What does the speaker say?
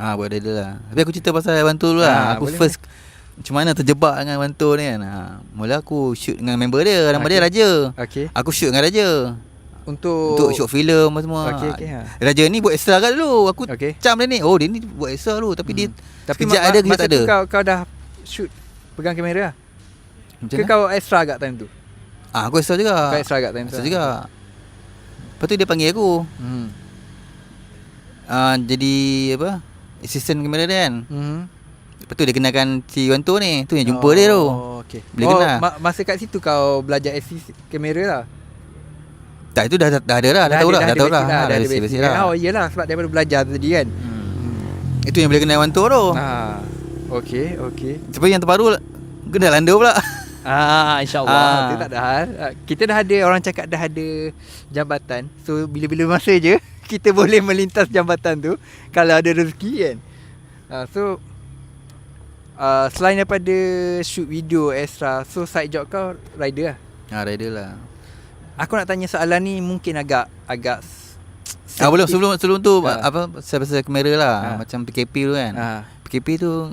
Buat rider lah. Tapi aku cerita pasal Wanto dulu lah. Aku first macam mana terjebak dengan Wanto ni kan. Mula aku shoot dengan member dia. Nama dia Raja. Aku shoot dengan Raja untuk short film semua. Raja ni buat extra kat dulu. Aku cam dia ni. Oh, dia ni buat extra dulu. Tapi dia kejap ada, kejap tak ada. Kau dah shoot pegang kamera lah? Ke kau extra kat time tu? Aku extra juga. Kau extra kat time tu? Extra juga. Lepas tu dia panggil aku. Jadi apa, assistant kamera dia kan. Lepas tu dia kenalkan si Wanto ni. Tu yang jumpa dia tu. Boleh kenal. Masa kat situ kau belajar assist kamera lah? Tak, itu dah ada lah. Dah tahu lah. Dah ada basic lah. Oh iyalah, sebab daripada belajar tadi kan. Itu yang boleh kenal Wanto tu. Okay. Seperti yang terbaru kenal Lando pula. InsyaAllah. Itu tak ada hal. Kita dah ada, orang cakap dah ada jambatan. So bila-bila masa je kita boleh melintas jambatan tu kalau ada rezeki kan. So selain daripada shoot video extra, so side job kau rider lah? Rider lah. Aku nak tanya soalan ni mungkin agak sebelum tu apa, pasal kamera lah. Macam PKP tu kan. PKP tu